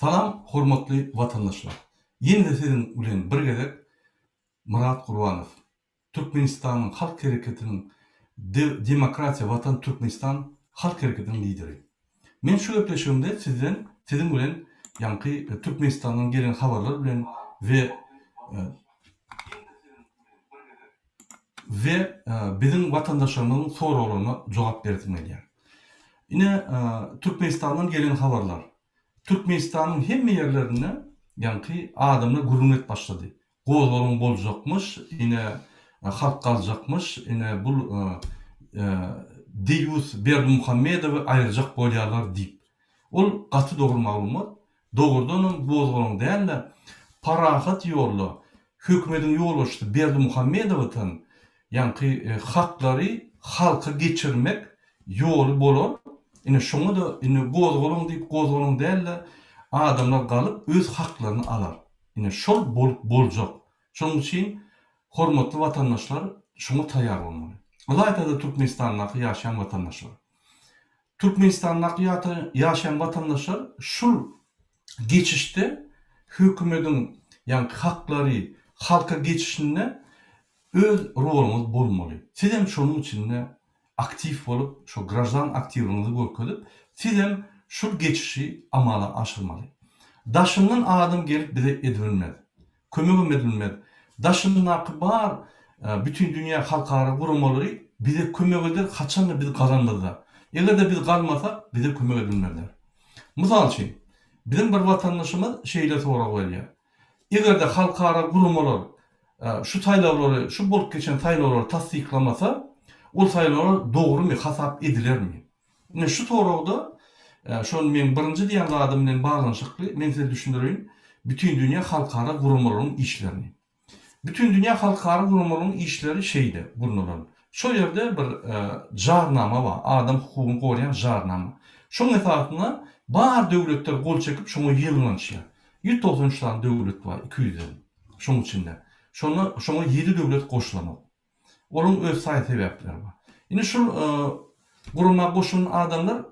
Salam, hormatly vatandaşlar. Ýene-de sizin bilen birgedek Murat Gurbanow, Türkmenistanyň halk hereketiniň Demokratiýa Watan Türkmenistan halk hereketiniň lideri. Men şu gepleşigimde sizin bilen ýanky Türkmenistanyň gelen habarlar bilen we bizim vatandaşlarymyzyň soraklaryna jogap berdiňler. Ine Türkmenistanyň gelen habarlar. Türkmenistanyň hemme ýerlerine ýanky adamlar gurulmet başlady. Gozgolun boljakmyş, ine halk galjakmyş, ine bul Deyus Berdimuhammedowy aýyrjak bolýarlar diýip. Ol gaty dogry maglumat. Dogrudan gozgolun däl, parahat ýolly hökümetiň ýolbaşçysy Berdimuhammedowyň ýanky haklary halka geçirmek ýoly bolar. Ine şoňa da gozgolun diýip gozgolun däl adamlar galyp öz haklaryny alar. Ine şol boljak. Şoň üçin hormatly vatandaşlar şoňa taýýar bolmaly. Alayda Türkmenistanyň ýaşaýan vatandaşlar. Türkmenistanyň ýaşaýan vatandaşlar şol geçişde hökümetiň ýanky haklary halka geçişinde öz rolumuz bolmaly. Siz hem şonuň üçin aktiv bolup, şu grajdan aktivliğinizi görkezip, siz hem şu geçişi amala aşırmalı. Daşından adam gelip bize edilmez. Kömegim edilmez. Daşından akı bar, bütün dünya halkara gurulmaları bize kömek eder, kaçan da biz kazanmadılar. Eğer de biz kalmasak bize kömek edilmezler. Misal için, bizim bir vatandaşımız şeyle sonra koyuyor. Eğer de halkara gurulmalar, şu taýlawlary, şu bolup geçen taýlawlary tasdiklamasa, ol saýlawlar dogry hasap edilermi? Ine şu toragda şonu men birinji diýen adam bilen baglanşykly men size düşündireyim. Bütün dünya halkara gurulmalaryň işlerini. Bütün dünya halkara gurulmalaryň işleri şeyde bulunan. Şu ýerde bir jarnama bar, adam hukugyny goraýan jarnama. Şoň esasyna bar döwletler gol çekip şoňa ýygylanýar. 193 tane döwlet bar, 200. Şoň içinde. Şoňa 7 döwlet goşulanok. Onun öz saýy sebäpleri bar. Ine şu gurulma goşulan adamlar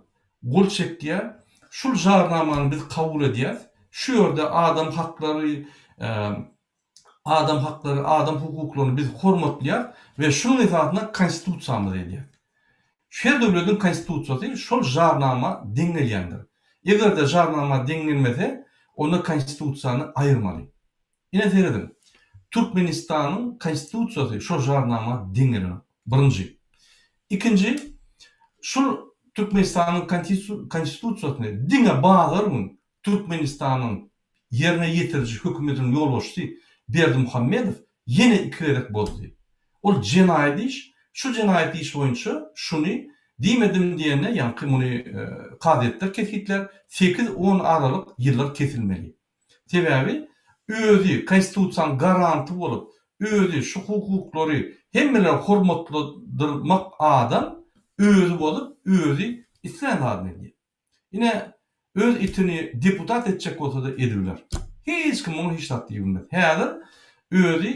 gol çekdiýär. Şu jarnamany biz kabul edýäs. Şu ýerde adam haklary, adam hukuklaryny biz hormatlaýar we şunun esasyna konstitusiýamyz edýär. Şer döwletiň konstitusiýasy şol jarnama deňelýändir. Eger de jarnama deňelmese, onda konstitusiýany aýyrmaly. Ine seredim. Türkmenistanyň konstitusiýasy şol jarnama deňelýär. Birinji. İkinci, şu Türkmenistanyň konstitusiýasyny diňe bağlaryn Türkmenistanyň ýerine ýetiriji hökümetiň ýolbaşçysy Berdimuhammedow ýene ikirek boldy. Ol jenaýat iş, şu jenaýat iş boýunça şuny diýmedim diýende ýanky muny kadetler kesitler 8-10 aralyk ýyllar kesilmeli. Sebäbi özü konstitusiýanyň garanty bolup, özü şu hukuklary hemmeler hormatlandyrmak adam özü bolup, özü islen adam edýär. Ine öz itini deputat etjek bolsa da edilýär. Hiç kim onu hiç tatlı bilmez. Häzir özü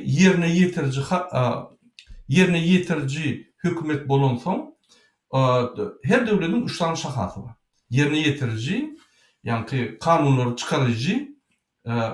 ýerine ýetirici hökümet bolan soň her döwletiň 3 tane şahasy bar. Ýerine ýetirici, ýanky kanunlary çykaryjy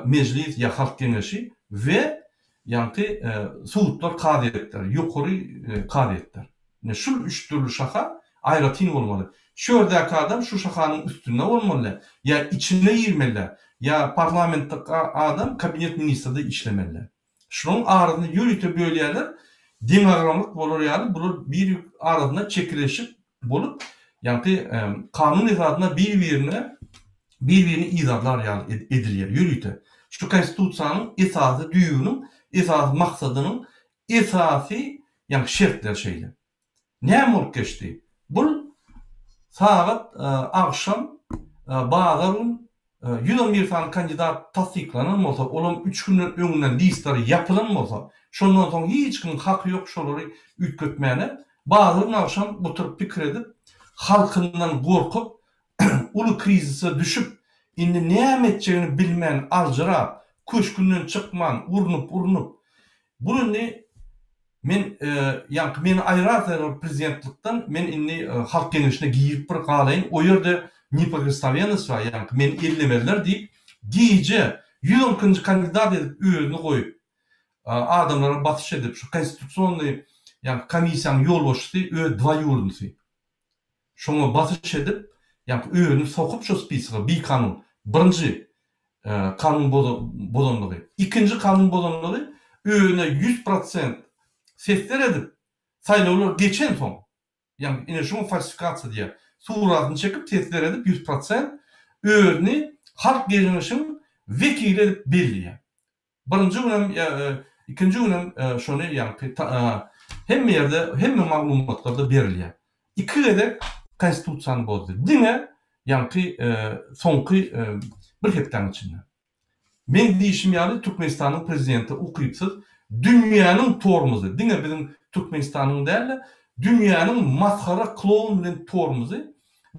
mejlis ýa halk geňeşi we ýanky sudlar kadetler, ýokary kadetler. Şu 3 türlü şaha aýratyn bolmaly. Şu ýerdäki adam şu şahanyň üstünde bolmaly, ýa içinde ýermeli, ýa parlamentde adam kabinet ministrinde işlemeli. Şonuň arasyny ýürütip bölýärler, demokratlyk bolar ýaly, bular bir arasyna çekileşip bolup, ýanky kanun esasyna bir-birini izadlar ýaly edilýär, ýürütip. Şu konstitusiýanyň esasy düýüniň, esasy maksadynyň esasy ýanky şertler şeýle. Näme bolup geçdi? Bul saat akşam bazarın 111 tane kandidat tasdiklanan bolsa, olam 3 günden öňünden listleri ýapylan bolsa, şondan soň hiç kim haky ýok şolary ütkötmäne. Bazarın akşam oturup pikir edip, halkyndan gorkup, uly krizise düşüp, indi näme etjegini bilmän aljyrap, köşkünden çykman, urunup. Buny men meni aýratýar prezidentlikden, men indi halk geňeşine giýip bir galaýyn, o ýerde Nipogestavyanyswa, men ellemediler diýip giyece 110. kandidat edip özünü koyup adamlara batış edip şu konstitusyonlu yani komissiyanın yol boştu öz dvayurunsu. Şuna batış edip yani özünü sokup şu spiska bir kanun. Birinci kanun bozanlığı. İkinci kanun bozanlığı özüne 100% sesler edip sayılırlar geçen son. Yani yine şunu falsifikasyon diye suratını çekip sesler edip 100% özünü halk geçmişinin vekili edip belliye. Birinci önem, ikinci önem şunu yani hem yerde hem maglumatlarda beriliyor. İki de konstitusiyanı bozdu. Dine yani sonki bir hepten içinde. Men deyişim yani Türkmenistan'ın prezidenti okuyupsız dünyanın tormuzu. Dine bizim Türkmenistan'ın değil, dünyanın maskara klon bilen tormuzu.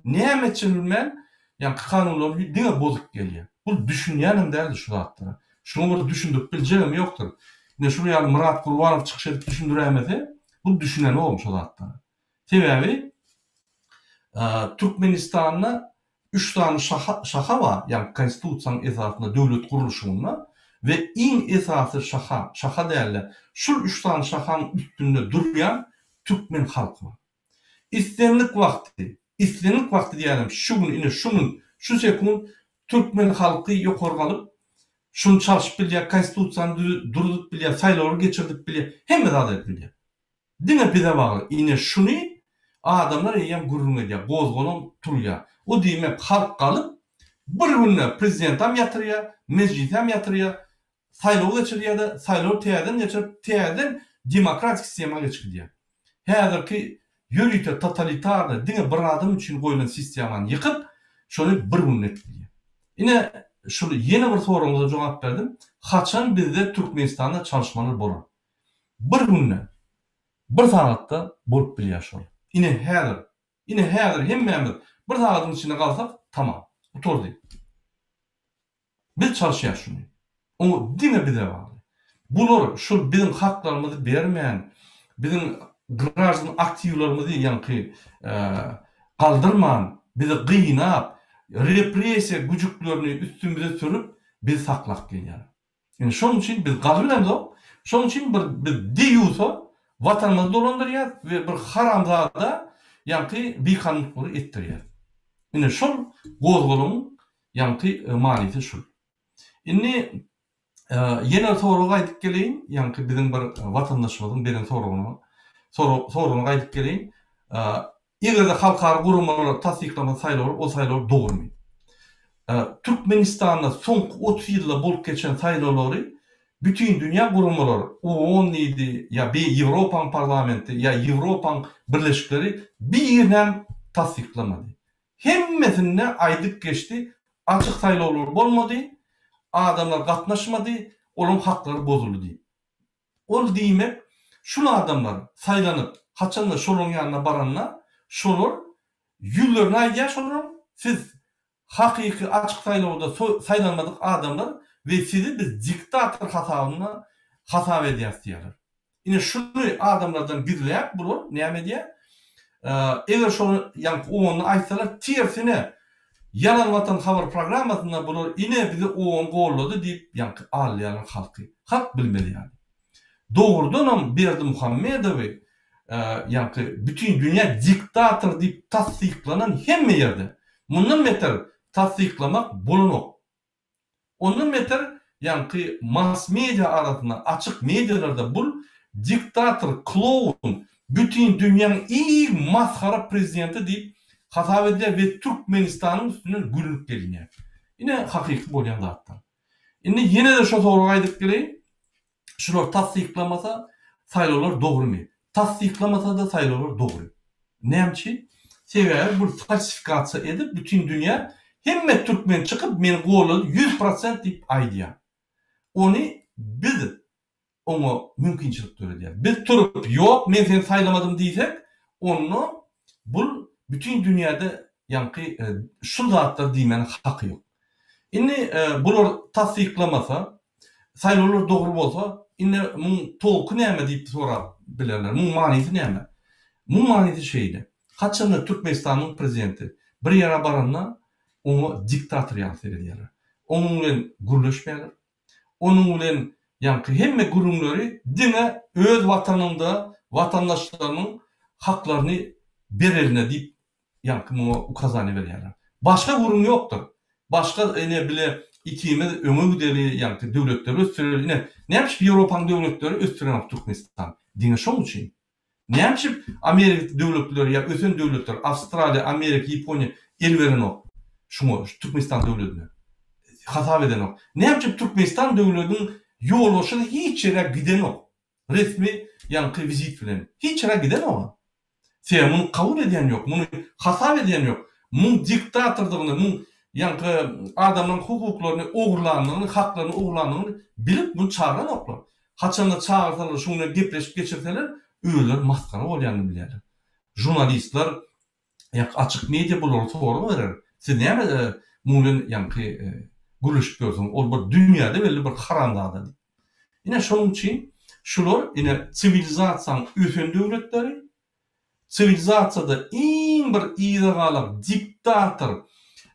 Ne bilmem yani kanunlar dine bozuk geliyor. Bu düşünyenim değil şu hatta. Şunu düşündük bileceğim yoktur. Ne şunu yani Murat Kurbanov çıkış edip düşündüremedi. Bu düşünen olmuş o hatta. Sebebi Türkmenistan'da 3 tane şaha var. Yani konstitusiyanın esasında devlet kuruluşunda ve en esası şaha değerli. Şu 3 tane şahanın üstünde duruyan Türkmen halkı var. İstenlik vakti diyelim şu sekund Türkmen halkı yukarı kalıp şunu çalışıp bilye, konstitusiyanı durduk bilye, sayıları geçirdik bilye, hem de adalet bilye. Dine bize bağlı. Yine şunu adamlar eyyem gururun ediyor, bozgolun turuyor. O demek halk kalıp bir günle prezident hem yatırıyor, meclis hem yatırıyor, sayıları geçiriyor da sayıları teyeden geçirip teyeden demokratik sisteme geçiriyor. Hazır ki yürüyte totalitarlı dine bir adam için koyulan sistemanı yıkıp şöyle bir günle etbiliyor. Yine şunu yeni bir sorumuza cevap verdim. Kaçan bizde Türkmenistan'da çalışmalar olur. Bir günle, bir saatte bulup biliyor şöyle. Yine hazır hem bir saatin içinde kalsak tamam. Otur değil. Biz çalışıyoruz şunu. Ama dine bize bağlı. Bunlar şu bizim haklarımızı vermeyen, bizim gраждан aktivlarımızı yani kaldırman, bizi kıynap, represiya gücüklerini üstümüze sürüp biz saklak yani. Yani şunun için biz kalbilemiz o. Şunun için bir deyusa vatanımızı dolandırıyor ve bir haramzada yani bir kanunları ettiriyor. Yani şun gozgolun yani manisi şu. Yani yeni soruğa gidip geleyim. Yani bizim bir vatandaşımızın benim sorunu gayet geleyim. İğde halkar kurumları tasdiklama sayıları o sayıları doğurmuyor. Türkmenistan'da son 30 yılda bulup geçen sayıları bütün dünya kurumları OON idi ya bir Avrupa Parlamenti ya Avrupa Birleşikleri bir yerden tasdiklamadı. Hemmesinde aydık geçti. Açık sayıları olmadı. Adamlar katlaşmadı. Onun hakları bozuldu diye. O demek şunu adamlar saylanıp haçanla şolun yanına baranla şolur yıllarına aydiya şolur siz hakiki açık sayılarda saylanmadık adamlar ve sizi biz diktatör hatav ediyaz diyorlar. Yine şunu adamlardan gizleyip bunu ne diye eğer şunu yani onu aysalar tersine yalan vatan haber programmasında bunu yine bizi onu qo'lladı deyip yani ağlayan halkı. Halk bilmeli yani. Doğrudan Berdi Muhammedovi yani bütün dünya diktatör deyip tasdiklanan hem yerde. Bundan beter tasdiklamak bulunuk. Ondan beter yani mass medya arasında açık medyalarda bul diktatör, klon, bütün dünyanın iyi maskara prezidenti deyip hata ediyor ve Türkmenistan'ın üstüne gülünüp geliniyor. Yine hakiki bolyan da hatta. Yine de şu soruğa gidip geleyim. Şular tasdiklamasa sayılar doğru mu? Tasdiklamasa da sayılar doğru. Neymiş? Sebebi bu falsifikasyon edip bütün dünya hem Türkmen çıkıp beni qo'lladı 100% deyip aydiya. Onu biz onu mümkünçilik törediyor. Biz turup yok men seni saylamadım diysek onu bu bütün dünyada yani şu zatlar deymenin hakkı yok. Bular tasdiklamasa sayılar doğru bolsa mun tolku näme deyip sorar bilerler. Mun manisi näme? Mun manisi şeydi. Haçanda Türkmenistan'ın prezidenti bir yere baranla onu diktatör yansır ediyorlar. onun bilen gürleşmeýär. Onun bilen ýa-ni hemme gurumlary dine öz watanynda watandaşlarynyň haklaryny bereline diýip ýa-ni ukazany berýärler. Başga gurum ýokdur. Başga ene bile ikimiz öňe gideli ýa-ni döwletler ösdüreli. Näçe Ýewropanyň döwletleri ösdüren Türkmenistan. Dine şol üçin. Näçe Amerika döwletleri ýa ösen döwletler, Awstraliýa, Amerika, Ýaponiýa el beren ok. Şuňa Türkmenistan döwletine hasap eden ok. Näçe Türkmenistan döwletiniň ýoluşyny hiç ýere giden ok. Resmi ýa-ni vizit bilen hiç ýere giden ok. Sen muny kabul eden ýok, muny hasap eden ýok. Muň diktatordygyny, muň ýa-ni adamlaryň hukuklaryny ogurlanmagyny, haklaryny ogurlanmagyny bilip muny çağıran oklar. Haçanda çağırsalar, şuňa gepleşip geçirseler, öýler maskara bolýanyny bilýärler. Jurnalistler ýa açyk media bolary soraw berer. Sen näme muňdan ýa-ni gürleşip görseň, ol bir dünýäde belli bir haramdada. Ine şonuň üçin şular ine sivilizasiýanyň ösen döwletleri, sivilizasiýada iň bir ýygalyk diktator,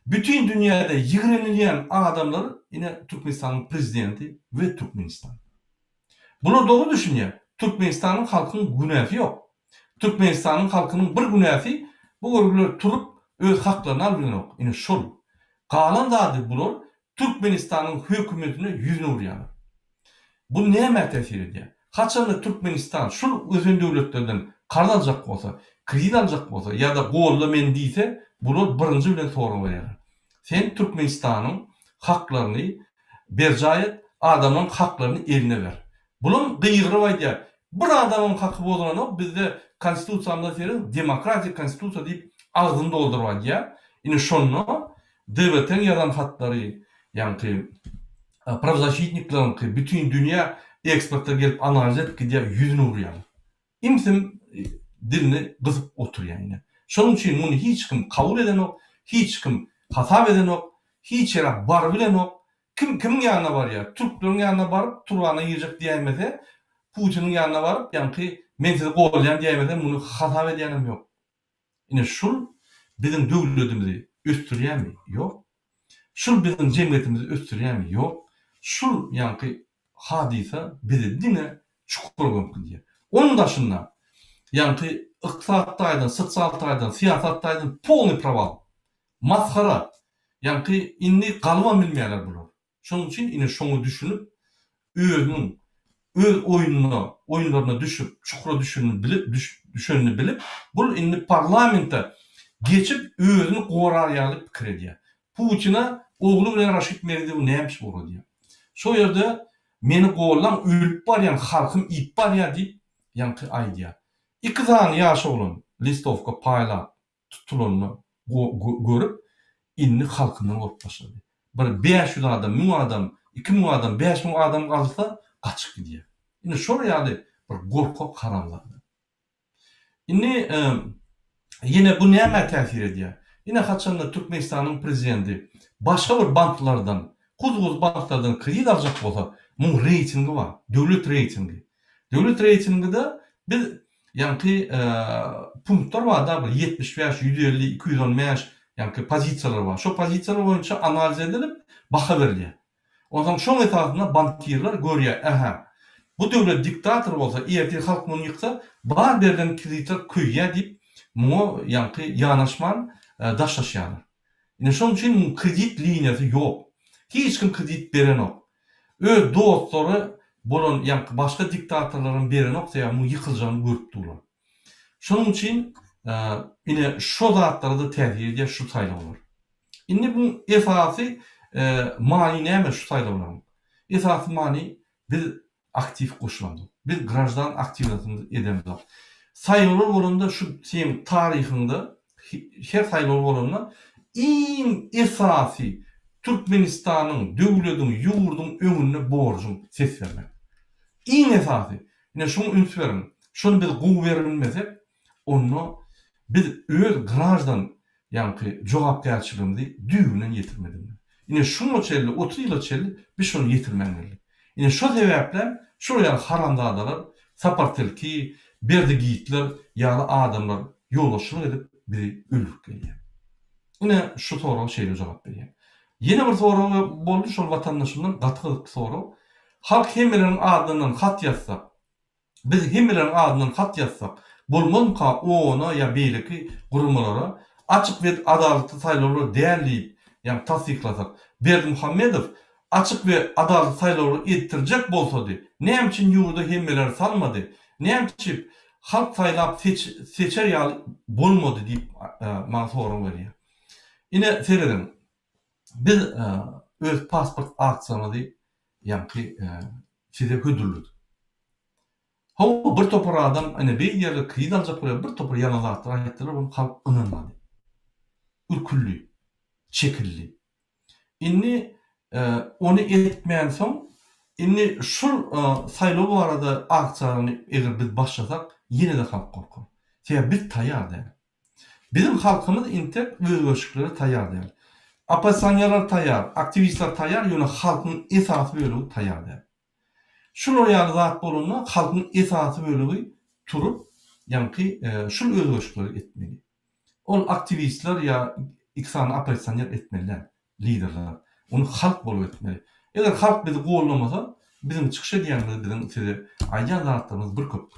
bütün dünýäde ýigrenilýän adamlar ine Türkmenistanyň prezidenti we Türkmenistan. Bunu doğru düşünýär. Türkmenistanyň halkynyň günäsi ýok. Türkmenistanyň halkynyň bir günäsi bu görgüler turup öz haklaryny alýan. Ine şol. Galan zady bular Türkmenistanyň hökümetine ýüzüne urýarlar. Bu näme täsir edýär? Haçanda Türkmenistan şol ösen döwletlerden karz aljak bolsa, kredit aljak bolsa ýa-da golla men diýse, bular birinji bilen soraw berýärler. Sen Türkmenistanyň haklaryny berjaýat, adamyň haklaryny eline ber. Bunun gıyıgırı var diye. Bir adamın hakkı bolanok bizde konstitusiyamda serin demokratik konstitusiya deyip ağzını doldurvar diye. Yine şonu devletin yadan hatları yani pravzashitniklerin bütün dünya ekspertler gelip analiz et ki diye yüzünü vuruyor. İmsim dilini kızıp oturuyor yine. Şunun için bunu hiç kim kabul eden yok, hiç kim hasap eden yok, hiç yere bar bilen yok. Kim yanına var ya? Türklerin yanına barıp Turvan'a girecek diyemese, Putin'in yanına varıp yani men sizi gollayan diyemese bunu hasap edenim yok. Yine şul bizim döwletimizi östürýär mi? Yok. Şul bizim cemiyetimizi östürýär mi? Yok. Şul yani hadise bizi dine çukur mümkün diye. Onun dışında yani iqtisadatdaýdan, sosialdaýdan, siýasatdaýdan polny proval. Maskara. Yani inni galwa bilmeýärler bular. Şonuň üçin ine şoňu düşünüp öz oyunlaryna düşüp, çukura düşenini bilip, bu inni parlamentde geçip özünü gorarýarlyk pikir edýär. Putina oglu bilen Raşid Meridow nämiş boldy diýär. Şo ýerde meni gollan ölüp barýan halkym ip barýar diýip ýa-ni aýdýar. Iki zany ýaşy bolan listovka paýla tutulanyny görüp inni halkyndan gorp başlady. Bir 500 adam, 1000 adam, 2000 adam, 5000 adam kalsa kaçıp gidiyor. Yine şöyle yani bir korku karanlığı. Yine bu neye tesir ediyor? Yine haçanda Türkmenistan'ın prezidenti başka bir banklardan, kuz banklardan kredi alacak olsa bunun reytingi var. Devlet reytingi. Devlet reytinginde bir yani punktlar var da 75, 150, 215 yani pozisiyalar var. Şu pozisiyalar boyunca analiz edilip baha verilýär. Ondan şoň esasında bankirler görýär, bu döwlet diktator bolsa, ýerdi halk muny ýyksa, bar berilen kreditler köýýär diýip, muňa ýa-ni ýanaşman daşlaşýarlar. Ine şoň üçin kredit liniýasy ýok. Hiç kim kredit beren ok. Öz dostlary bolan ýa-ni başga diktatorlaryň beren ok, muny ýykyljagyny görüp durlar. Şoň üçin ine şo zatlara da täsir edýär şu saýlawlar. Indi bu esasy mani näme şu saýlawlar? Esasy mani biz aktiv goşulandyk. Biz grajdan aktivitemizi edemiz. Saýlawlar bolanda şu sen taryhynda her saýlawlar bolanda iň esasy Türkmenistanyň döwletiň ýurdun öňüne borjun ses bermek. İň esasy. Ine şunu üns berin. Şunu biz gowy berilmesek, onu biz öz grajdan yani jogapkärçiligimizi düýünen ýetirmedik. Ine şunu çelli, 30 ýyl çelli biz şunu ýetirmedik. Ine şu sebäplen şu ýaly haramdadalar, sapartelki, berdi giýitler ýaly adamlar ýoluşyk edip bizi öldürip gelýär. Ine şu soraw şeýle jogap berýär. Yine bir soru boldy şol vatandaşymdan gatgyk soru. Halk hemelerin adından hat yazsak, biz hemelerin adından hat yazsak, bolmazmyka onu ya beýleki gurumlara açyk we adalatly saýlawlary däýerleyip, ýani tasdiklasak, Berdimuhammedow açyk we adalatly saýlawlary etdirjek bolsady, näme üçin ýurda hemeler salmady? Näme üçin halk saýlap seçer ýaly bolmady diýip maňa soraw berýär. Ine seredin. Biz öz pasport aksiyamızı ýa-ni size hödürlük. Hawa bir topar adam ene bir ýerle kıyı aljak bolýar, bir topar ýanazatlar aýtdylar, onu halk ynanmady. Ürkülli, çekilli. Inni onu etmeýän soň, inni şul saýlaw barada aksiyany eger biz başlasak, ýene-de halk gorkar. Sebäbi biz taýýar däl. Bizim halkymyz intek özgörşliklere taýýar däl. Opozisiýonlar taýýar, aktivistler taýýar, ýöne halkyň esasy bölegi taýýar däl. Şol ýaly zat bolanda halkyň esasy bölegi turup, ýani şol özgörşlikleri etmeli. Ol aktivistler ýa iksan opozisiýonlar etmeliler, liderler. Onu halk bolup etmeli. Eger halk bizi gollamasa, bizim çykyş edýänler biziň size aýan zatlarymyz bir köp.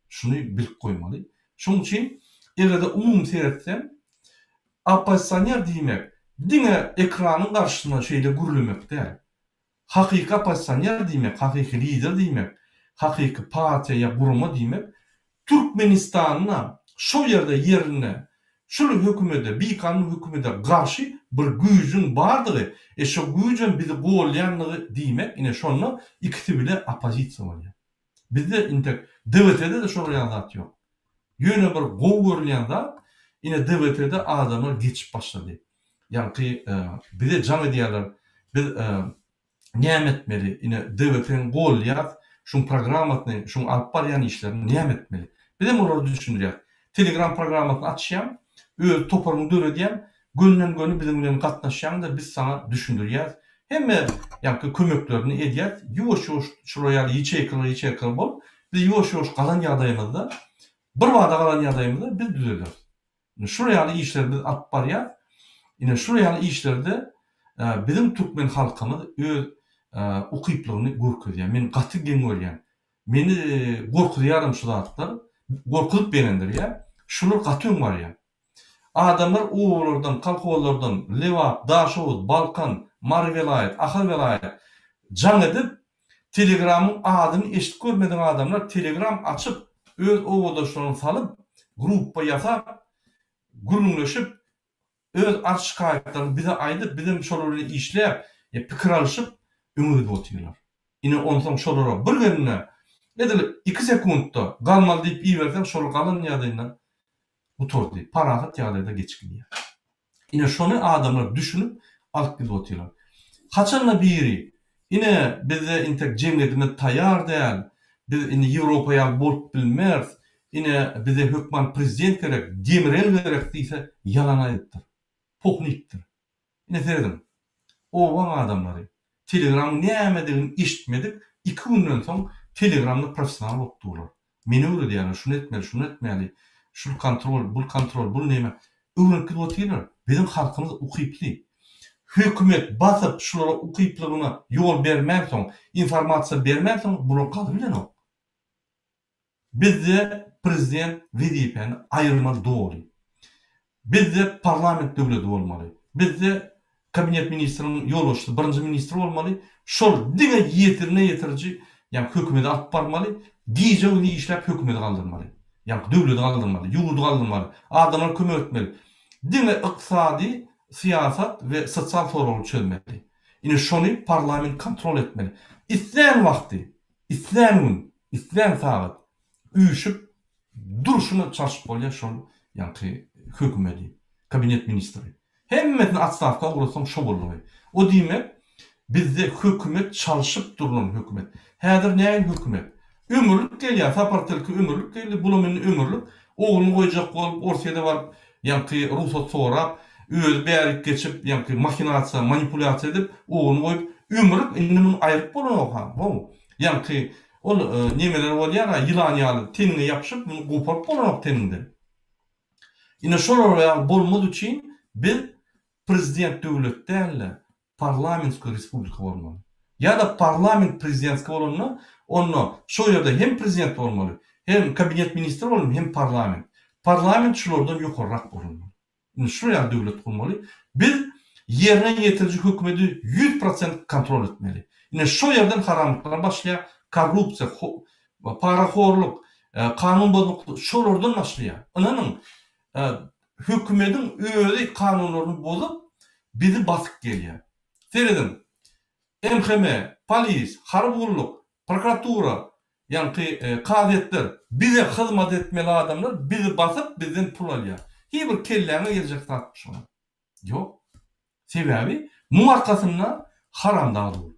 Şunu bilip goýmaly. Şoň üçin eger de umum seýretsem, opozisiýonlar diýmek diňe ekranyň garşysynda şeýle gürlemek däl. Hakyky opozisiýonlar diýmek, hakyky lider diýmek, hakyky partiýa ýa guruma diýmek, Türkmenistanyna şo ýerde ýerine, şol hökümete, bikanun hökümete garşy bir güýjüň bardygy, şo güýjün bizi gollandygy diýmek, ine şonu ikisi bile opozisiýa bolýar. Bizde intek DWT'de de şol ýazat ýok. Ýöne bir gow görülýän zat, ine DWT'de adamlar geçip başlady. Ýani bize jang edýärler, biz näme etmeli, ine DWT'nin golýar, şuň programmatyny, şuň alyp barýan işlerini näme etmeli. Bizim olary düşünýär. Telegram programmatyny açýam, öz toparyny döredýän, gönden göni bizim bilen gatnaşýan da biz sana düşündirýär. Hemme ýa-ni kömeklerini edýär. Ýoş-ýoş şuraya ýeçekler bol. Biz ýoş-ýoş galan ýagdaýymyzda, bir wada galan ýagdaýymyzda biz düzelýär. Şuraya işler biz alyp barýar. Ine şuraya işlerde bizim Türkmen halkymyz öz ukyplygyny görkezýär. Men gaty geňörýän. Meni gorkudýarym şu zatlar, gorkudyp berendir ýa. Şular gaty öňmärýär. Adamlar oğullardan, kalkoğullardan, Lewap, Daşoğuz, Balkan, Mari velayet, Ahal velayet can edip Telegram'ın adyny eşit görmeden adamlar Telegram açıp öz oğuldaşlaryny salyp gruppa ýasap, gürlüňleşip öz arşykaýetlerini bize aýdyp, bizim şolary işläp, pikir alyşyp öňüňde otyrlar. Ine ondan şolara bir gelene edilip 2 sekundda galmaly diýip iýersen şol galan ýagdaýyndan uturdy. Parahat ýagdaýda geçikdi. Ine şonu adamlar düşünüp alyp gidip otyrlar. Haçanla biri ine bize intek jemgyýetimiz taýýar däl. Biz ine Ýewropaýa bolup bilmez. Ine bize hökman prezident gerek, Demirel gerek diýse ýalan aýdypdyr. Poknikdir. Ine seredim. O wan adamlary Telegram nämedigini işitmedik. 2 günden soň Telegramny professional bolup meni öwredýär, şunu etmeli, şunu etmeli. Şul kontrol, bul näme? Öwrenip otyrlar. Bizim halkymyz ukyply. Hökümet basyp şulara ukyplygyna ýol bermän soň, informasiýa bermän soň blokady bilen ok. Bizde prezident wezipeni aýyrmaly dogry. Bizde parlament döwleti bolmaly. Bizde kabinet ministriniň ýolbaşçysy, birinji ministr bolmaly. Şol diňe ýetirji, ýani hökümete alyp barmaly, diýje uly işläp hökümete galdyrmaly. Ýani döwleti galdyrmaly, ýurdu galdyrmaly, adamlar kömek etmeli. Diňe ykdysady, siýasat we sosial sorunlar çözmeli. Ine şonu parlament kontrol etmeli. İsleýän wagty, isleýän gün, isleýän saat üýşüp duruşuny çarşyp bolýar şol ýani hökümeti, kabinet ministri. Hemmetini atstavka gurulsaň şo bolmaly. O diýmek bizde hökümet çalşyp durulan hökümet. Häzir näme hökümet? Ömürlük gelýär, sapartylky ömürlük geldi, bulamyň ömürlük. Oğluny goýjak bolup, orsiýada bar, ýani ruhsat sorap, öz bärik geçip, ýani mahinasiýa, manipulasiýa edip, oğluny goýup, ömürlük indimin aýryp bolan ha. Bu, ýani ol nemeler bolýar, ýylan ýaly tenine ýapyşyp, muny goparyp bolan teninde. Ine şolar bolmaz üçin biz prezident döwlet däl, parlamentski respublika bolmaly. Ya da parlament prezidentski bolmaly, onu şo ýerde hem prezident bolmaly, hem kabinet ministri bolmaly, hem parlament. Parlament şulardan ýokarrak bolmaly. Şu ýa döwlet bolmaly. Biz yerine ýetiriji hökümeti 100% kontrol etmeli. Ine şu ýerden haramlyklar başlaýar, korrupsiýa, paraxorluk, kanun bozukluğu şolardan başlaýar. Ananyň hökümetin öýle kanunlaryny bozup bizi basyp gelýär. Seredin MHM, polis, harbuluk, prokuratura, ýani gazetler bize hyzmat etmeli adamlar bizi basyp bizden pul alýar. Hiçbir kelläňe geljek satmış ona. Ýok. Sebebi muň arkasynda haram dağılır.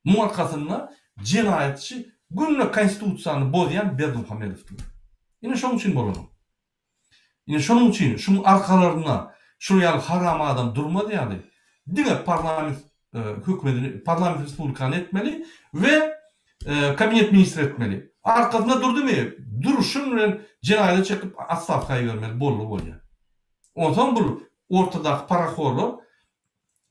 Muň arkasynda cinayetçi günle konstitusiýany bozýan Berdimuhamedowdur. Ine şonuň üçin bolar. Ine şonuň üçin şuň arkalaryna şu ýaly haram adam durmady ýaly. Diňe parlament hökümetini, parlament respublikany etmeli we kabinet ministri etmeli. Arkasynda durdumy? Duruşun bilen cinayete çekip atstavkaýa bermeli, bolýar. Ondan bu ortadaky paraxorlar,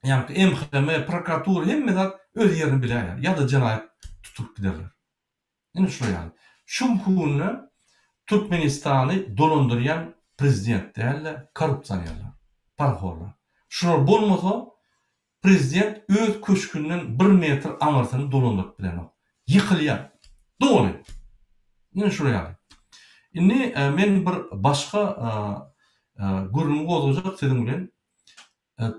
ýani MHM, prokuratura hemme öz yerini bilýär. Ya da cinayet tutup giderler. Ine şu ýaly. Şu hukuny Türkmenistany dolandyrýan prezident däl, korrupsiýanlar, paraxorlar. Şular bolmasa prezident öz köşkünden 1 metr aňyrsyny dolandyryp bilenok. Ýykylýar. Doly. Ine şu ýaly. Indi men bir başga gurulmy gozajak sedim bilen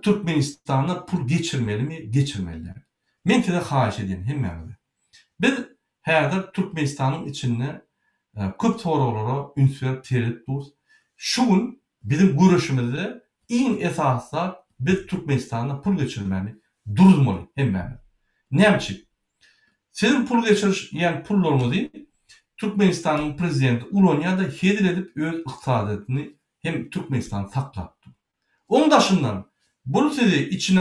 Türkmenistana pul geçirmelimi, geçirmeliler. Men tede haýyş edýän hemmäňize. Biz häzir Türkmenistanyň içinde köp soralara ünsür terip dur. Şu gün bizim görüşümizde iň esaslar biz Türkmenistana pul geçirmeli, durulmaly hemmäňiz. Näçe? Sizin pul geçiriş, ýani pullarymyzy Türkmenistanyň prezidenti Ulanyada hedil edip öz yktysadyny hem Türkmenistan saklapdy. Oň daşyndan bunu sizi içine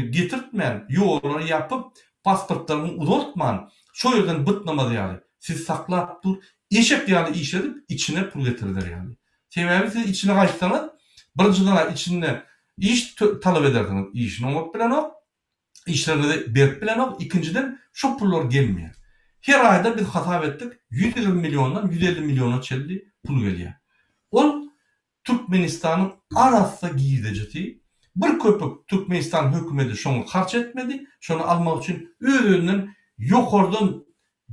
getirtmän ýollar ýapyp pasportlaryny uzatman, şo ýerden bytnamady ýaly. Siz saklap dur, eşek ýaly işledip içine pul getirdiler ýaly. Sebebi siz içine gaýtsaňyz, birinçiden içinde iş talap edersiniz, işini oňap bilenok, işlerini berip bilenok, ikinciden şu pullar gelmeýär. Her ayda biz hasap etdik, 120 milyondan 150 milyona çeldi pul gelýär. Ol Türkmenistanyň arasy giýdejeti, bir köpük Türkmenistan hökümeti şonu harç etmedi, şonu almak için özünden ýokardan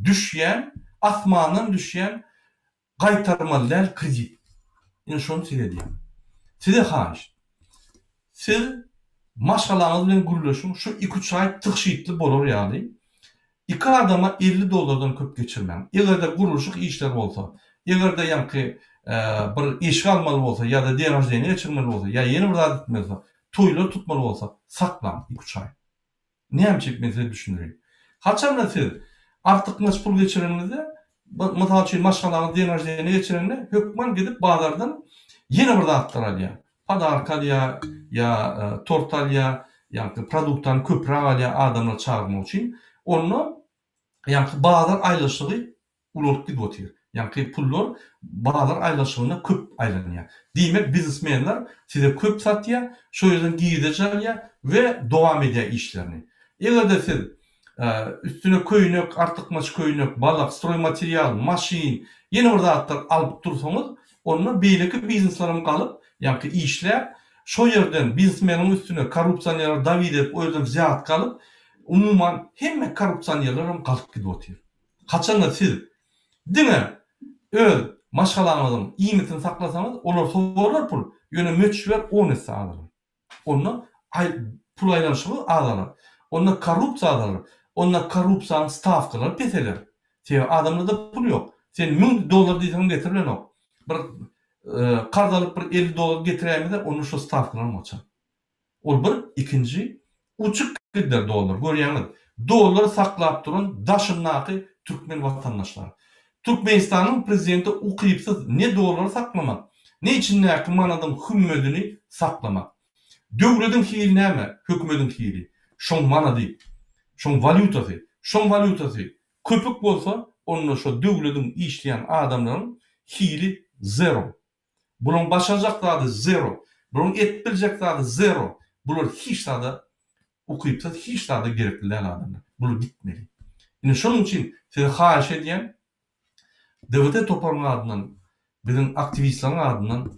düşýän, asmandan düşýän gaýtarmalar kredit. Ine şonu söylediň. Size haýyş. Siz maşgalaňyz bilen gürleşiň, şu 2-3 ay tykşytly bolar ýaly. 2 adama $50 köp geçirmem. Egerde guruluşyk işler bolsa, egerde ýa-ni bir iş almaly bolsa, ya da denajyny geçirmeli bolsa, ya ýeni bir zat etmeli bolsa, toýlar tutmaly bolsa, saklan 2-3 ay. Näme mesele düşünýär? Haçan siz artykmaç pul geçirenizde, mysal üçin maşgalaňyz denajyny geçirende hökmen gidip bazardan ýene bir zatlar alýar. Padarka alýar, ya tort alýar, ýa-ni produktdan köprak alýar adamlar çağırmak üçin. Onu ýa-ni bazar aýlaşygy ulap gidýär. Ýa-ni pullar bazar aýlaşygyna köp aýlanýar. Diýmek biznesmenler size köp satýar, şo ýerden giýdejär we dowam edýär işlerini. Egerde siz üstüne köýnek, artykmaç köýnek, balak, stroy material, maşin, ýene bir zatlar alyp dursaňyz, onu beýleki bizneslerim galyp, ýa-ni işler, şo ýerden biznesmeniň üstüne korrupsiýanlar david edip, o ýerden ziyat galyp, umuman hemme korrupsiýanlar hem galyp gidýär. Haçanda siz diňe öz maşgalaňyzyň iýmitini saklasaňyz, olar soralar pul, ýöne möçber 10 esse alýar. Onu pul aýlanşygy alýar. Onda korrupsiýa alýar. Onda korrupsiýanyň stavkalary peseler. Sebebi adamlarda pul ýok. Sen $1000 diýsen getirlenok. Bir qarz alyp bir $50 getirýärmiňler, onu şu stavkalary açar. Ol bir ikinji uçuk gider dolar. Görýäňiz, dolar saklap duran daşyndaky türkmen watandaşlary. Türkmenistanyň prezidenti ukypsyz ne dolar saklamak, ne içindäki manadym hümmetini saklamak. Döwletiň hili näme? Hökümetiň hili. Şoň manady, şoň valutasy, şoň valutasy köpük bolsa, onu şu döwletiň işleýän adamlaryň hili zero. Bunyň başajaklary zero. Bunyň etbiljekleri zero. Bular hiç sada okuyupsa hiç daha da gerekli değil adamlar. Bunu gitmeli. Yine şunun için size haş ediyen devlete toparma adından, bizim aktivistlerin adından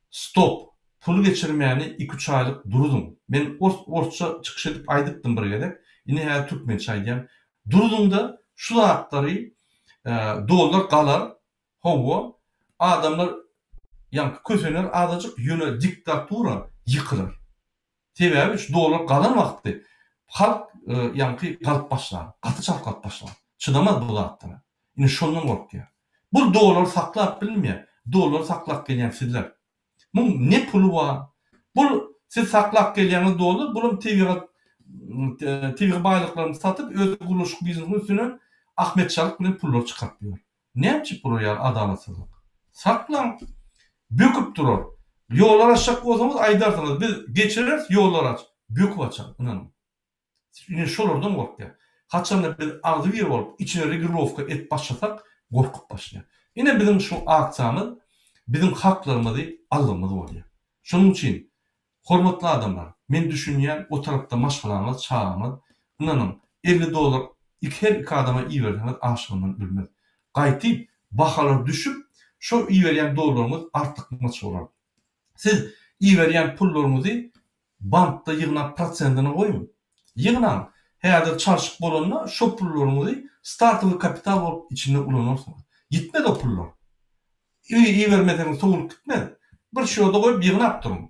stop, pulu geçirmeyeni 2-3 aylık durudum. Ben orta çıkış edip aydıktım bir gedek. Yine her Türkmençe aydiyem. Durudum da şu hakları dolar kalar, hova, adamlar yankı kösener adacık yöne diktatura yıkılır. Sebebi şu dolar kalan vakti halk yankı kalıp başlar, katı çalkap başlar. Çıdamaz bu zatlara. Yine şundan korkuyor. Bu dolar saklap bilmiyor. Dolar saklap gelen sizler. Bu ne pulu var? Bu siz saklap geleni dolar, bunun TV baylıklarını satıp öz kuruluşuk biznesin üstüne Ahmet Çalık bilen pullar çıkartıyor. Ne yapacak bu ya adalatsızlık? Saklan. Büküp durur. Yollar açacak olsanız aydarsınız. Biz geçiririz yollar aç. Büküp açar. İnanın. Yine şolardan korkuyor. Haçanda bir ağzı bir olup içine regirovka et başlasak korkup başlıyor. Yine bizim şu aksamız bizim haklarımızı alımız oluyor. Şunun için hormatlı adamlar, men düşünýän o tarapda maşgalanmaz, çağamaz. İnanın, $50 her iki adama iyi verseniz aşığından ölmez. Gaýtyp, bahalar düşüp, şu iyi berýän dolarlarımız artykmaç bolar. Siz iyi berýän pullarınızı bankda ýygnap prosentine goýun. Ýygnan, häzir çarşyk bolanna şu pullarınızı startly kapital bolup içinde ulanırsyňyz. Gitmedi o pullar. İyi vermediňiz soňup gitmedi. Bir şoňda goýup ýygnap durun.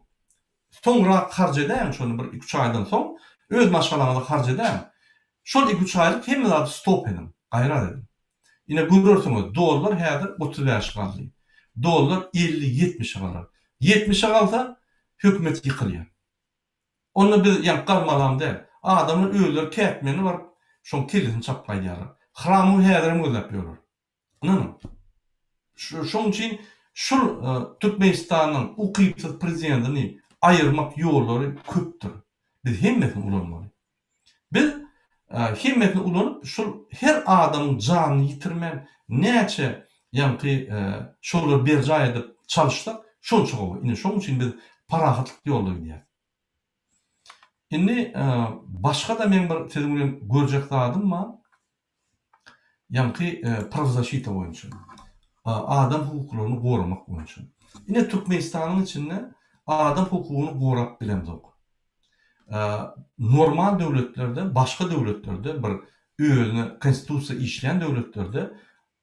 Soňra harç edäň şonu bir 2-3 aýdan soň öz maşgalaňyzy harç edäň. Şol 2-3 aýlyk hemme stop edin, gaýra edin. Ine görürsüňiz dolar häzir 35 galdy. Dolar 50-70 galar. 70 galsa hökümet ýykylýar. Onu biz ýa garmalamda adamın öýler kätmeni bar, şoň kilidini çapgaý ýalar. Hramı häzir mözelap ýolar. Anladın? Şoň üçin şu Türkmenistanyň ukypsy prezidentini ayırmak yolları köptür. Biz hemmetini ulanmalı. Biz hemmetini ulanıp şu her adamın canını yitirmen näçe yankı şolar bir jaýda çalışsak şol çoğu. Ine şoň üçin biz parahatlyk ýolda gidiýär. Indi başga da men bir tezgülen görjek zadym bar. Yankı pravzashita boýunça. Adam hukuklaryny goramak boýunça. Ine Türkmenistanyň içinde adam hukugyny gorap bilemdik. Normal döwletlerde, başga döwletlerde bir özüne konstitusiýa işleyen döwletlerde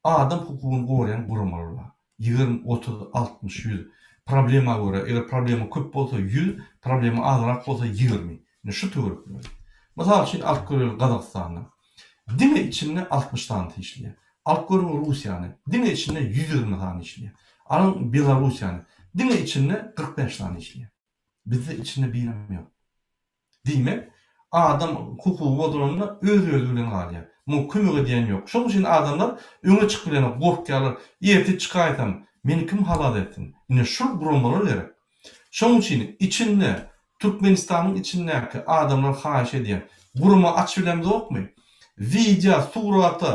adam hukugyny gorayan gurumlar bar. 20, 30, 60, 100 problema göre, eger problema köp bolsa 100, problema azrak bolsa 20. Ne şu töwerükler. Mesela şimdi Alkgörel Gazakstanyň dine içinde 60 tane işleýär. Alkgörel Russiýany dine içinde 120 tane işleýär. Alın Belarusiýany dine içinde 45 tane işleýär. Bizde içinde birim ýok. Diýmek, adam hukuky bodurunda öz bilen galýar. Bu kömek edýän ýok. Şoň üçin adamlar öňe çykyp bilen gorkýarlar. Ýerti çykaýsam, meni kim halal etsin? Ine şu gurumlar gerek. Şoň üçin içinde Türkmenistanyň içindäki adamlar haýyş edýär. Guruma aç bilen ýokmy? Video, suraty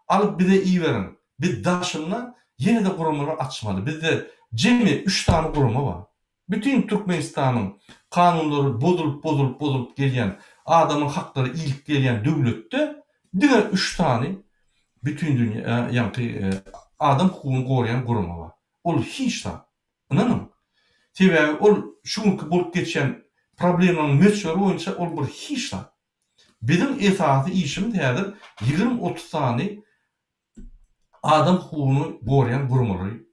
alıp bize iyi verin. Bir daşınla yine de gurumları açmalı. Bizde cemi 3 tane guruma var. Bütün Türkmenistan'ın kanunları bozulup gelen, adamın hakları ilk gelen dövlette diğer 3 tane bütün dünya yani adam hukukunu koruyan guruma var. Ol hiç da. Anladın? Sebebi ol şunu bulup geçen problemlerin meçhul oyunca ol bir hiç da. Bizim esası işimiz häzir 20-30 tane adam hukukunu gorayan gurumları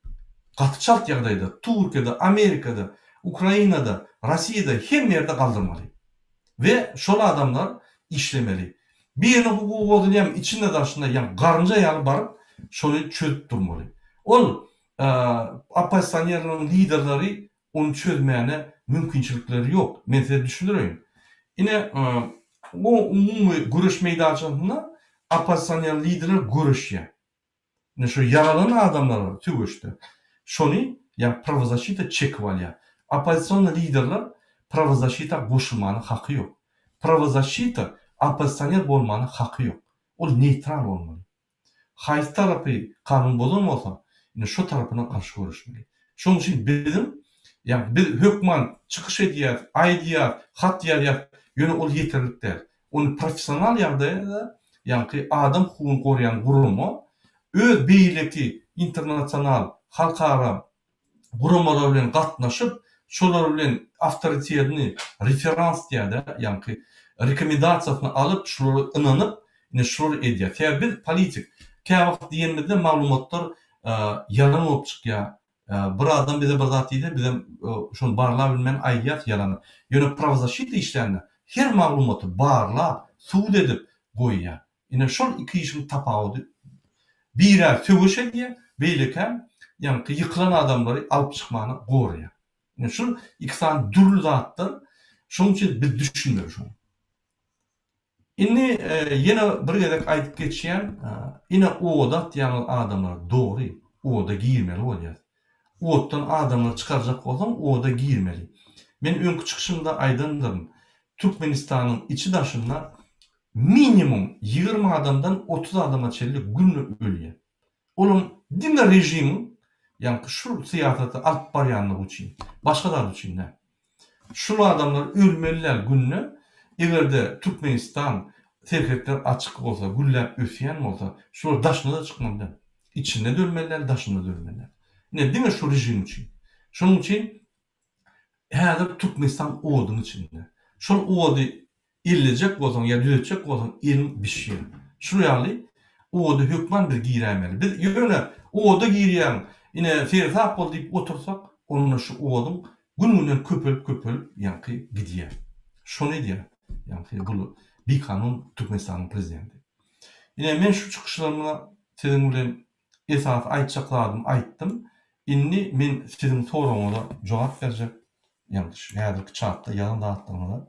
gatyçalt ýagdaýda Türkiýede, Amerikada, Ukrainada, Rossiýada hem ýerde galdyrmaly. Ve şol adamlar işlemeli. Bir hukuky bozulýan içinde daşynda ýa garynja ýaly baryp şonu çözüp durmaly. Ol oppositsionerlaryň liderleri onu çözmäne mümkinçilikleri ýok. Men size düşündireyim. Ine o umumy görüş meýdançygynda oppositsioner liderler görüşýär. Ne şu yaralan adamlar tügüşdi. Şonu ýa pravozashita çekip alýar. Opposision liderler pravozashita goşulmanyň haky ýok. Pravozashita opposisioner bolmanyň haky ýok. Ol neutral bolmaly. Haýsy tarapy kanun bozulmasa, ine şu tarapyna garşy görüşmeli. Şoň üçin bizim ýa biz hökman çykyş edýär, aýdýar, hat ýaryar. Ýöne ol ýeterlik däl. Onu professional ýagdaýda ýa-ni adam hukugyny goraýan gurumy öz beýleki internasional, halkara gurumlar bilen gatnaşyp, şolar bilen awtoritetini referans diýär, ýa-ni rekomendasiýasyny alyp, şolary ynanyp, şolary edýär. Täze bir politik käwagt diýenmede maglumatlar yalan bolup çykýar. Bir adam bize bir zat diýdi, bize şonu barlap bilmän aýýar ýalany. Ýöne pravzащита işlerini her maglumaty barlap, suwd edip goýýar. Ine şol iki işin tapawudy birer töweşe diýe beýleke ýa-ni ýykylan adamlary alyp çykmany goraýar. Ine şol iki san dürli zatlar, şonuň üçin biz düşünmeli şonu. Inni ýene bir gezek aýdyp geçýän, ine odat ýa-ni adamlar dogry, oda giýmeli bolýar. Otdan adamlar çıkaracak bolsam oda giýmeli. Men öňkü çykyşymda aýdandym. Türkmenistanyň içi daşynda minimum 20 adamdan 30 adama çellik günlük ölýär. Olum dinle rejimi, ýa-ni şu syýasaty alyp barýanlygy üçin, başgalar üçin de. Şu adamlar ölmeliler günlük. Egerde Türkmenistan terketler açyk bolsa, güllep ösýän bolsa, şolar daşyna da çykmanda. İçinde de ölmeliler, daşynda da ölmeliler. Ne diňe şu rejim üçin. Şonuň üçin häzir Türkmenistan oduň içinde. Şol ody illjek bolsaň ýa düzetjek bolsaň ilm bişýär. Şu ýaly ody hökman bir giýrämeli. Biz ýöne oda giýýän, ine fersap bol diýip otursak, onuň şu oduň gün-günden köpelip ýa-ni gidýär. Şonu diýär. Ýa-ni bu bir kanun Türkmenistanyň prezidenti. Ine men şu çykyşlarymda siziň bilen esas aýtjaklarym aýtdym. Inni men siziň soragyňyza jogap berjek. Ýa-ni häzirki çapda ýalan dağıtdymlar.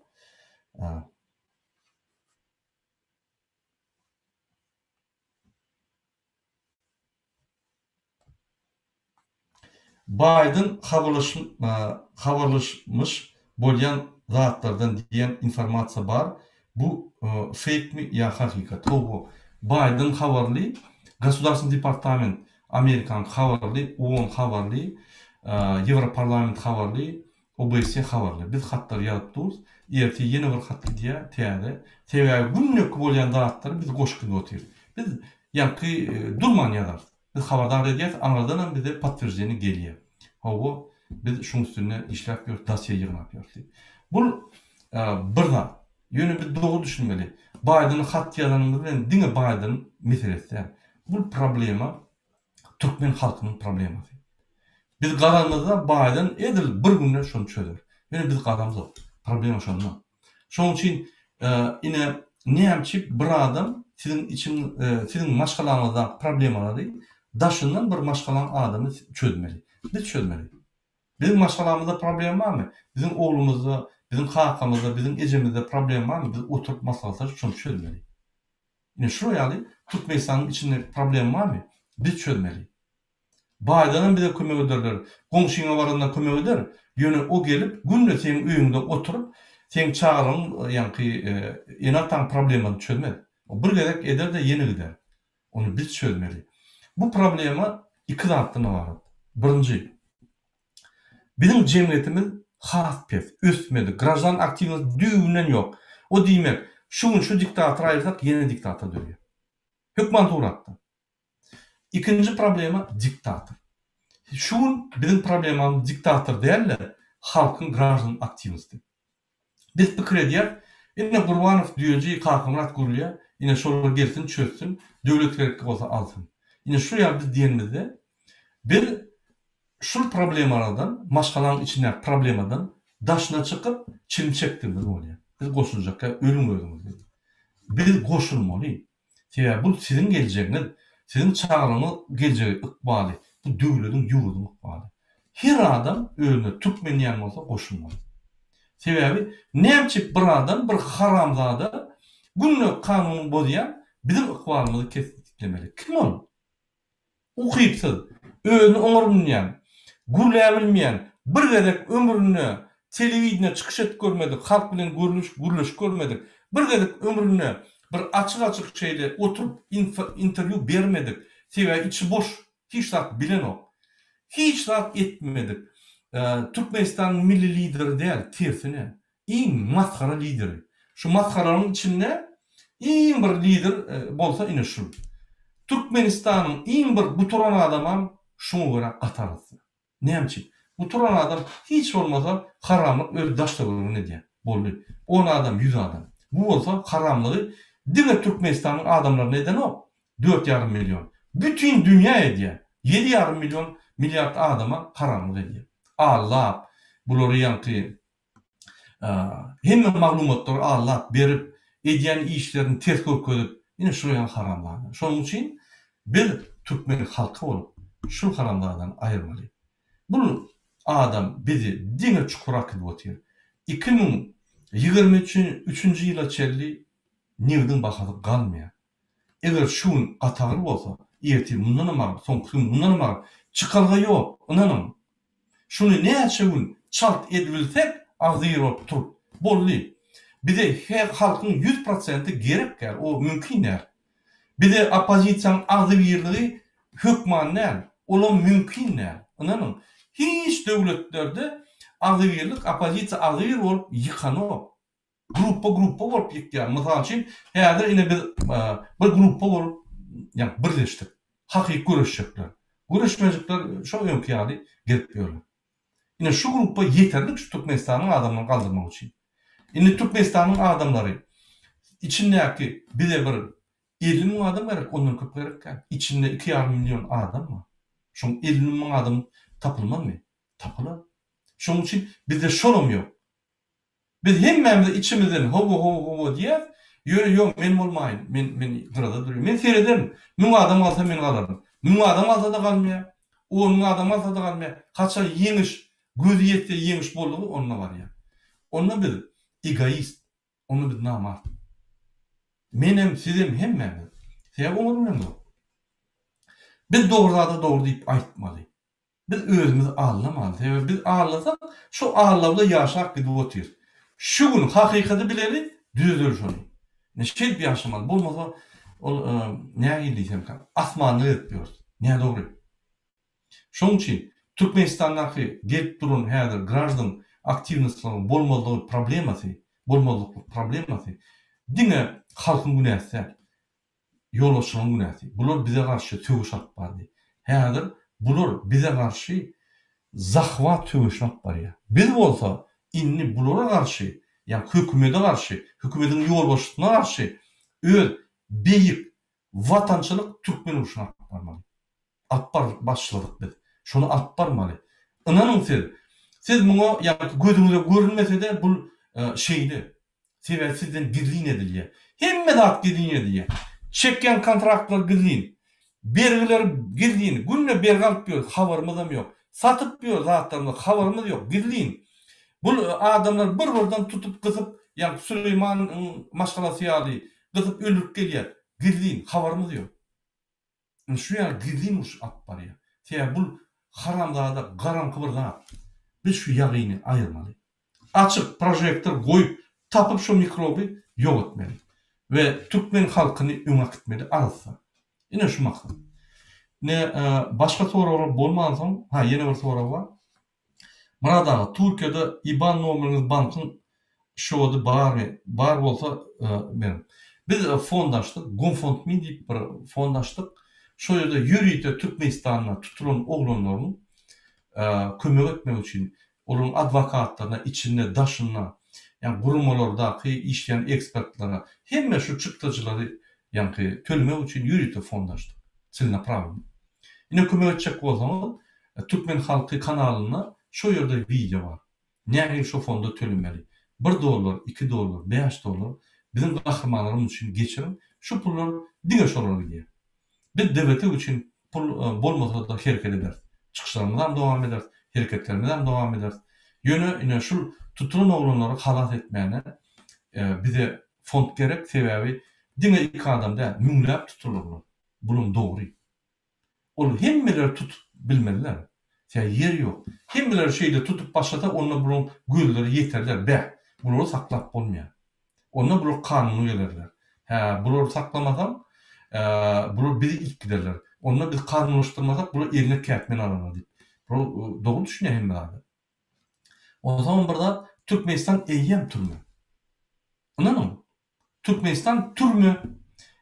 Biden habarlaşmış bolýan zatlardan diýen informasiýa bar. Bu fake mi ýa hakykat? Bu Biden habarly, Gasudarstyny departament Amerikan habarly, OON habarly, Ýewroparlament habarly, OBSE habarly. Biz hatlar ýazypdyrys. Erti ýene bir hat diýär, täze. Täze günlük bolýan zatlary biz goşkyny otyr. Biz ýa-ni durman ýazar. Biz habardar edýäs, anardan bize patwierdzenie gelýär. Hawa biz şuň üstüne işläp ýör, dosýe ýygnap ýördi. Bu bir zat. Ýöne bir dogry düşünmeli. Biden'ın hat ýazanyny bilen diňe Biden meselesi. Bu problema Türkmen halkynyň problemasy. Biz garamyzda Biden edil bir günde şonu çözer. Ýöne biz garamyz problema şonda. Şoň üçin ine näçip bir adam siziň maşgalaňyzda problemalary daşyndan bir maşgalaň adamy çözmeli. Biz çözmeli. Bizim maşgalamyzda problem barmy? Bizim oğlumuzda, bizim hakamızda, bizim ejemizde problem barmy? Biz oturup maslahatlaşyp şonu çözmeli. Ine şu ýaly Türkmenistanyň içinde problem barmy? Biz çözmeli. Biden'ın bize kömek ederler. Komşuňa baranda kömek eder. Ýöne o gelip günle senin öýüňde oturup sen çağırın, ýa-ni enatan problemini çözmeli. O bir gerek eder de ýene gider. Onu biz çözmeli. Bu problema iki zatdan var. Birinci, bizim cemiyetimiz has-pes, ösmedi, grajdan aktivnost düýünden ýok. O diýmek, şu diktator aýyrsak ýene diktator döýýär. Hökümet uratdy. İkinci problema diktator. Şu bizim problemamız diktator däller, halkyň grajdan aktivisti. Biz pikir edýär, ine Gurbanow diýeji Kakymrat gurulýar, ine şol gelsin çözsün, döwlet gerek bolsa alsın. Ine şu ýa biz diýenmizde bir şu problemlardan, maşgalaň içinde problemadan daşına çykyp çimçekdirmeli bolýar. Biz goşuljakka ölüm öldürmeli. Biz goşulmaly. Täze bu siziň geljegiňiz, siziň çağrymyň geljegi ykbaly, bu döwletiň ýurdunyň ykbaly. Her adam ölüne Türkmen ýan bolsa goşulmaly. Sebebi näçip bir adam, bir haramzada günlük kanuny bozýan bizim ykbalymyzy kesiplemeli. Kim ol? Ukypsyz, özüni oňurmaýan, gürläbilmeýän, bir gezek ömrüni telewizionyna çykyş etip görmedik, halk bilen gürleş görmedik. Bir gezek ömrüni bir açyk şeýle oturup interwiu bermedik. Sebebi içi boş, hiç zat bilen ok. Hiç zat etmedik. Türkmenistanyň milli lideri däl, tersine, iň maskara lideri. şu maskaraların içinde iň bir lider bolsa ine şu. Türkmenistanyň iň bir buturan adamam şuňa görä atarysy. Näme? Buturan adam hiç bolmasa haramlyk öz daşdagylgyny diýär. Boldy. 10 adam, 100 adam. Bu bolsa haramlygy diňe Türkmenistanyň adamlaryna neden o? 4,5 milyon. Bütün dünya diýär. 7,5 milyon milyard adama haramlyk diýär. Allah bulary ýanky hemme maglumatlar Allah berip edýän işlerini ters kökledip ine şu ýan haramlany. Şonuň üçin biz Türkmen halky bolup şu haramlardan aýyrmaly. Bu adam bizi diňe çukurak edip otyr. 2023-nji ýyla çelli newdiň bahasy galmaýar. Eger şuň atagır bolsa, ýeti mundan ama soňky mundan ama çykalga ýok. Inanam. Şunu näçe gün çalt edilsek agzyr bolup turup boldy. Bize her halkyň 100% gerek gel. O mümkin näl. Bize opozisiýanyň agzyrlygy hökman näl. Olam mümkin näl. Inanam. Hiç döwletlerde agzyrlyk opozisiýa agzyr bolup ýykanok. Gruppa bolup ýykýar. Mysal üçin häzir ine bir gruppa bolup ýa birleşdik. Hakyky göreşjekler. Göreşmejikler şo ýönki gelip ýörler. Ine şu gruppa yeterli şu Türkmenistanyň adamlaryny galdyrmak üçin. Ine Türkmenistanyň adamlary içindäki bize bir 50 000 adam gerek, ondan köp gerek. İçinde 2,5 milyon adam var. Şoň 50 000 adam tapylmaly. Tapylar. Şoň üçin bizde şolum ýok. Biz hemmemiz içimizden hobo diýär. Ýöne men bolmaýyn. Men gyrada durýar. Men seredem. 1000 adam alsa men galarym. 1000 adam alsa da galmaýar. 10 000 adam alsa da galmaýar. Kaça ýeňiş, gözü ýetse ýeňiş boldugy onda bar ýa. Onda biz egoist, onu biz namart. Menem sizem hemmemiz. Sebäp oňar bilen. Biz dogry diýip aýtmaly. Biz özümüz ağlamaly. Sebäp biz ağlasak, şu ağlawda ýaşap gidip otyr. Şu gün hakykaty bileli, düzür şonu. Neşet bir ýaşamaly. Bolmasa ol näme diýsem kan? Asmany ötüyor. Näme dogry? Şoň üçin Türkmenistandaky gelip durun häzir grajdan aktivnystlaryň bolmalygy problemasy, diňe halkyň günäsi, ýolbaşçylaryň günäsi. Bular bize garşy töwüş alyp bardy. Häzir bular bize garşy zahwa töwüş alyp barýar. Biz bolsa inni bulara garşy, ýa hökümete garşy, hökümetiň ýolbaşçysyna garşy öz beýik watançylyk türkmen uruşyna alyp barmaly. Alyp başladyk biz. Şonu alyp barmaly. Inanyň siz muňa ýa-ki gözüňize görünmese-de bu şeýli. Sebäp sizden gizlin edilýär. Hemme zat gizlin edilýär. Çekýän kontraktlar gizlin. Bergiler gizlin. Günne bergi alyp ýör, habarymyz ýok. Satyp ýör zatlaryny, habarymyz ýok, gizlin. Bu adamlar bir-birden tutup gysyp, ýa Süleyman maşgalasy ýaly, gysyp öldürip gelýär. Gizlin, habarymyz ýok. Şu ýa gizlin uş alyp barýar. Sebäp bu haramzada garanky bir zat. Biz şu ýagyny aýyrmaly. Açyk projektor goýup tapyp şu mikroby ýok etmeli. Ve Türkmen halkyny öňe gitmeli arsa. Ine şu maksat. Ne başka soralar bolmansoň, ýene bir soraw bar. Murada Türkiýede IBAN nomeryňiz bankyň şowdy barmy? Bar bolsa berim. Biz fond açdyk, GoFundMe diýip bir fond açdyk. Şo ýerde ýürüýte Türkmenistanyna tutulan oglanlaryň kömek etmek üçin olaryň adwokatlaryna, içinde daşyna, ýani gurumlardaky işleýän ekspertlara, hemme şu çykdyjylary ýani tölemek üçin ýürüýte fond açdyk. Çylnapravny. Ine kömek etjek bolsaňyz, Türkmen halky kanalyna şo ýerde video bar. Näme şu fonda tölemeli? $1, $2, $5 bizim gahrymanlarymyz üçin geçirin. Şu pullar diňe şolara gidiyor. Biz devleti üçin pul bolmasa da hereket eder. Çykyşlarymyzdan dowam eder, hereketlerimizden dowam eder. Ýöne ine şu tutulan oglanlary halat etmäne bize fond gerek, sebäbi diňe iki adam da müňläp tutulurlar. Bunun dogry. Ol hemmeler tutup bilmeliler. Yer ýok. Hemmeler şeýle tutup başlata, onda bunun gözleri ýeterler. Bä, bunları saklap bolmaýar. Onda bular kanuny gelerler. Bular saklamasam, bular bizi ilk giderler. Onda biz kanunlaşdyrmasak, bular eline kätmen alanar diýip. Bu dogry düşünýär hemmeler. O zaman burada Türkmenistan eýýem türmä. Anladın mı? Türkmenistan türme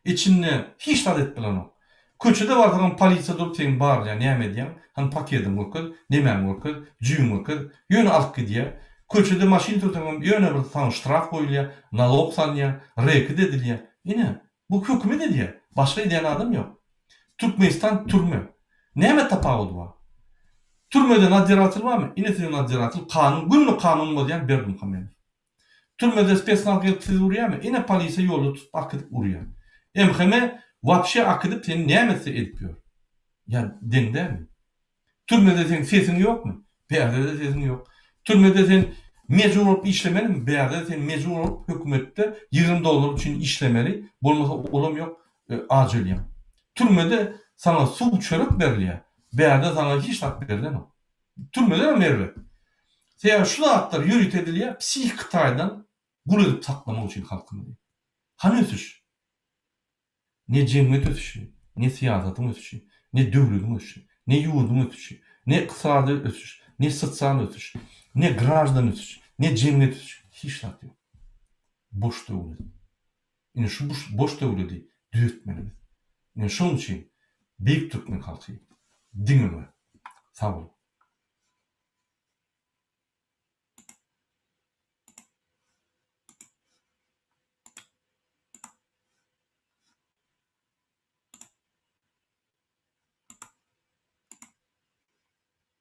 içinde hiç adet bilen o. Köçede bardygan polisiýa durup sen barýan näme diýen? Han paketim bolkur, näme bolkur, jüýüm bolkur, ýöne alyp gidýär. Köçede maşyn tutan ýöne bir tan ştraf goýulýar, nalog sanýar, reki edilýär. Ine bu hökümet edýär. Başga edýän adam ýok. Türkmenistan türme. Näme tapawudy bar? Türmede nadiratyl barmy? Ine sen nadiratyl kanun, günlük kanun bolýan berdim hamel. Türmede spesnal gelip urýarmy? Ine polisiýa ýolu tutup akydyp urýar. Emheme vapşe akydyp seni nämesi edipýär? Ya dengdemi? Türmede sen sesin yok mu? Beýerde de sesin yok. Türmede sen mejbur bolup işlemelimi? Beýerde sen mejbur bolup hökümetde $20 üçin işlemeli. Bolmasa olam yok, ajylýan. Türmede sana suw çörek berilýär. Beýerde sana hiç hak berilmez. Türmede de merve. Sen şu atlar ýürüt edilýär, psihik Hytaýdan gurup saklamak üçin halkyny. Hany ösüş? Ne cemiyet ösüşü, ne siýasatyň ösüşü, ne döwletiň ösüşü, ne ýurduň ösüşü, ne ykdysady ösüş, ne sosial ösüş, ne grajdan ösüş, ne cemiyet ösüşü. Hiç nak ýok. Boş döwlet. Ine şu boş döwleti düýetmeliyiz. Ine şonuň üçin Beýik Türkmen halky diňe sag bol.